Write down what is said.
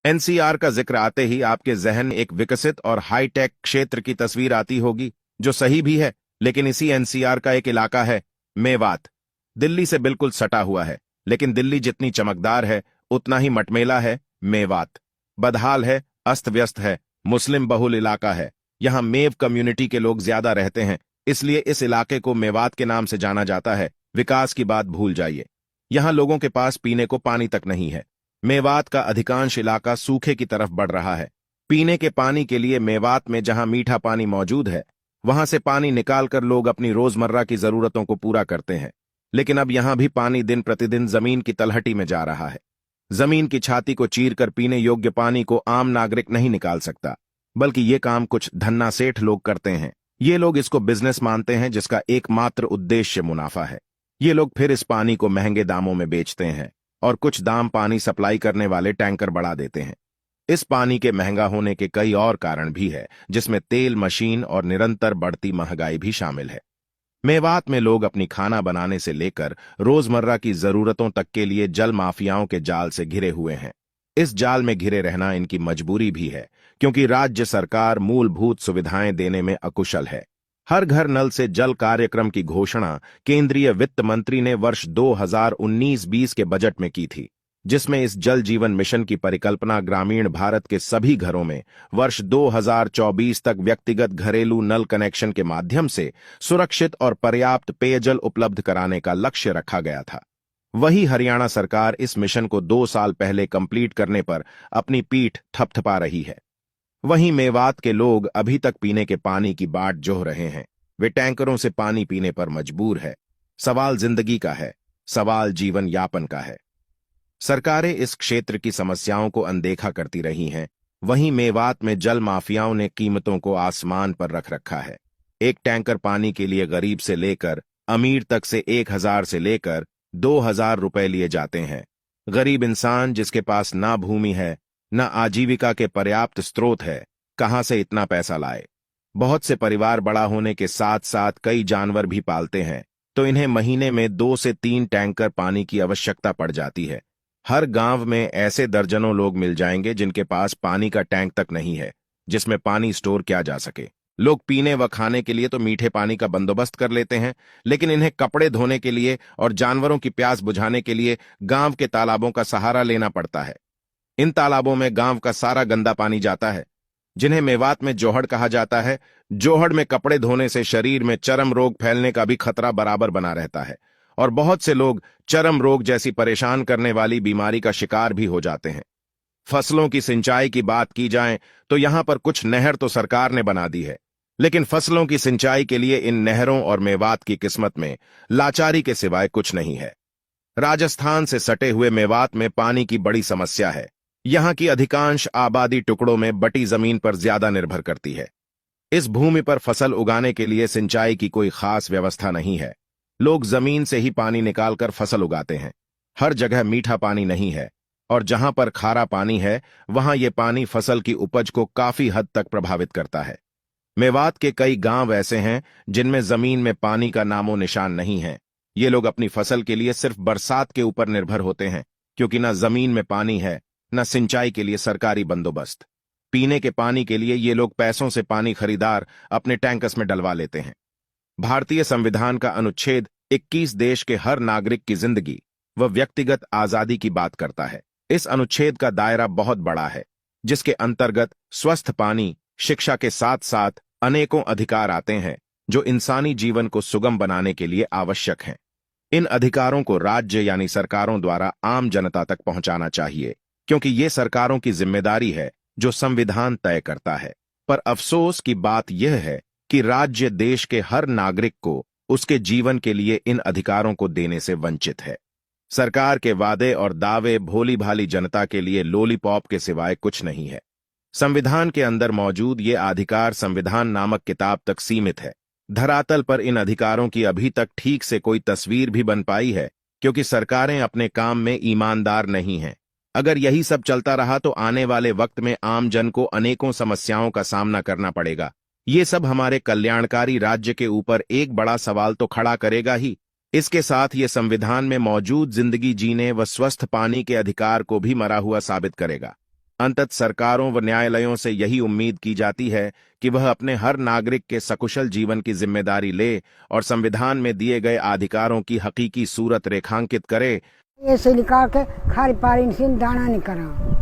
NCR का जिक्र आते ही आपके जहन में एक विकसित और हाईटेक क्षेत्र की तस्वीर आती होगी, जो सही भी है। लेकिन इसी एनसीआर का एक इलाका है मेवात। दिल्ली से बिल्कुल सटा हुआ है, लेकिन दिल्ली जितनी चमकदार है उतना ही मटमेला है मेवात। बदहाल है, अस्त व्यस्त है, मुस्लिम बहुल इलाका है। यहाँ मेव कम्युनिटी के लोग ज्यादा रहते हैं, इसलिए इस इलाके को मेवात के नाम से जाना जाता है। विकास की बात भूल जाइए, यहाँ लोगों के पास पीने को पानी तक नहीं है। मेवात का अधिकांश इलाका सूखे की तरफ बढ़ रहा है। पीने के पानी के लिए मेवात में जहां मीठा पानी मौजूद है, वहां से पानी निकालकर लोग अपनी रोजमर्रा की जरूरतों को पूरा करते हैं। लेकिन अब यहां भी पानी दिन प्रतिदिन जमीन की तलहटी में जा रहा है। जमीन की छाती को चीरकर पीने योग्य पानी को आम नागरिक नहीं निकाल सकता, बल्कि ये काम कुछ धन्ना सेठ लोग करते हैं। ये लोग इसको बिजनेस मानते हैं, जिसका एकमात्र उद्देश्य मुनाफा है। ये लोग फिर इस पानी को महंगे दामों में बेचते हैं और कुछ दाम पानी सप्लाई करने वाले टैंकर बढ़ा देते हैं। इस पानी के महंगा होने के कई और कारण भी है, जिसमें तेल, मशीन और निरंतर बढ़ती महंगाई भी शामिल है। मेवात में लोग अपनी खाना बनाने से लेकर रोजमर्रा की जरूरतों तक के लिए जल माफियाओं के जाल से घिरे हुए हैं। इस जाल में घिरे रहना इनकी मजबूरी भी है, क्योंकि राज्य सरकार मूलभूत सुविधाएं देने में अकुशल है। हर घर नल से जल कार्यक्रम की घोषणा केंद्रीय वित्त मंत्री ने वर्ष 2019-20 के बजट में की थी, जिसमें इस जल जीवन मिशन की परिकल्पना ग्रामीण भारत के सभी घरों में वर्ष 2024 तक व्यक्तिगत घरेलू नल कनेक्शन के माध्यम से सुरक्षित और पर्याप्त पेयजल उपलब्ध कराने का लक्ष्य रखा गया था। वही हरियाणा सरकार इस मिशन को 2 साल पहले कंप्लीट करने पर अपनी पीठ थपथपा रही है। वहीं मेवात के लोग अभी तक पीने के पानी की बाट जोह रहे हैं। वे टैंकरों से पानी पीने पर मजबूर है। सवाल जिंदगी का है, सवाल जीवन यापन का है। सरकारें इस क्षेत्र की समस्याओं को अनदेखा करती रही हैं। वहीं मेवात में जल माफियाओं ने कीमतों को आसमान पर रख रखा है। एक टैंकर पानी के लिए गरीब से लेकर अमीर तक से 1000 से लेकर 2000 रुपए लिए जाते हैं। गरीब इंसान जिसके पास ना भूमि है, न आजीविका के पर्याप्त स्रोत है, कहां से इतना पैसा लाए। बहुत से परिवार बड़ा होने के साथ साथ कई जानवर भी पालते हैं, तो इन्हें महीने में 2 से 3 टैंकर पानी की आवश्यकता पड़ जाती है। हर गांव में ऐसे दर्जनों लोग मिल जाएंगे जिनके पास पानी का टैंक तक नहीं है, जिसमें पानी स्टोर किया जा सके। लोग पीने व खाने के लिए तो मीठे पानी का बंदोबस्त कर लेते हैं, लेकिन इन्हें कपड़े धोने के लिए और जानवरों की प्यास बुझाने के लिए गांव के तालाबों का सहारा लेना पड़ता है। इन तालाबों में गांव का सारा गंदा पानी जाता है, जिन्हें मेवात में जोहड़ कहा जाता है। जोहड़ में कपड़े धोने से शरीर में चर्म रोग फैलने का भी खतरा बराबर बना रहता है, और बहुत से लोग चर्म रोग जैसी परेशान करने वाली बीमारी का शिकार भी हो जाते हैं। फसलों की सिंचाई की बात की जाए तो यहां पर कुछ नहर तो सरकार ने बना दी है, लेकिन फसलों की सिंचाई के लिए इन नहरों और मेवात की किस्मत में लाचारी के सिवाय कुछ नहीं है। राजस्थान से सटे हुए मेवात में पानी की बड़ी समस्या है। यहां की अधिकांश आबादी टुकड़ों में बटी जमीन पर ज्यादा निर्भर करती है। इस भूमि पर फसल उगाने के लिए सिंचाई की कोई खास व्यवस्था नहीं है। लोग जमीन से ही पानी निकालकर फसल उगाते हैं। हर जगह मीठा पानी नहीं है, और जहां पर खारा पानी है वहां ये पानी फसल की उपज को काफी हद तक प्रभावित करता है। मेवात के कई गांव ऐसे हैं जिनमें जमीन में पानी का नामो निशान नहीं है। ये लोग अपनी फसल के लिए सिर्फ बरसात के ऊपर निर्भर होते हैं, क्योंकि न जमीन में पानी है, न सिंचाई के लिए सरकारी बंदोबस्त। पीने के पानी के लिए ये लोग पैसों से पानी खरीदार अपने टैंकर्स में डलवा लेते हैं। भारतीय संविधान का अनुच्छेद 21 देश के हर नागरिक की जिंदगी व व्यक्तिगत आजादी की बात करता है। इस अनुच्छेद का दायरा बहुत बड़ा है, जिसके अंतर्गत स्वस्थ पानी, शिक्षा के साथ साथ अनेकों अधिकार आते हैं जो इंसानी जीवन को सुगम बनाने के लिए आवश्यक हैं। इन अधिकारों को राज्य यानी सरकारों द्वारा आम जनता तक पहुंचाना चाहिए, क्योंकि ये सरकारों की जिम्मेदारी है जो संविधान तय करता है। पर अफसोस की बात यह है कि राज्य देश के हर नागरिक को उसके जीवन के लिए इन अधिकारों को देने से वंचित है। सरकार के वादे और दावे भोली भाली जनता के लिए लॉलीपॉप के सिवाय कुछ नहीं है। संविधान के अंदर मौजूद ये अधिकार संविधान नामक किताब तक सीमित है। धरातल पर इन अधिकारों की अभी तक ठीक से कोई तस्वीर भी बन पाई है, क्योंकि सरकारें अपने काम में ईमानदार नहीं हैं। अगर यही सब चलता रहा तो आने वाले वक्त में आम जन को अनेकों समस्याओं का सामना करना पड़ेगा। ये सब हमारे कल्याणकारी राज्य के ऊपर एक बड़ा सवाल तो खड़ा करेगा ही, इसके साथ ये संविधान में मौजूद जिंदगी जीने व स्वस्थ पानी के अधिकार को भी मरा हुआ साबित करेगा। अंतत सरकारों व न्यायालयों से यही उम्मीद की जाती है कि वह अपने हर नागरिक के सकुशल जीवन की जिम्मेदारी ले और संविधान में दिए गए अधिकारों की हकीकी सूरत रेखांकित करे। ऐसे निकाल के खाली पानी से दाना नहीं करा।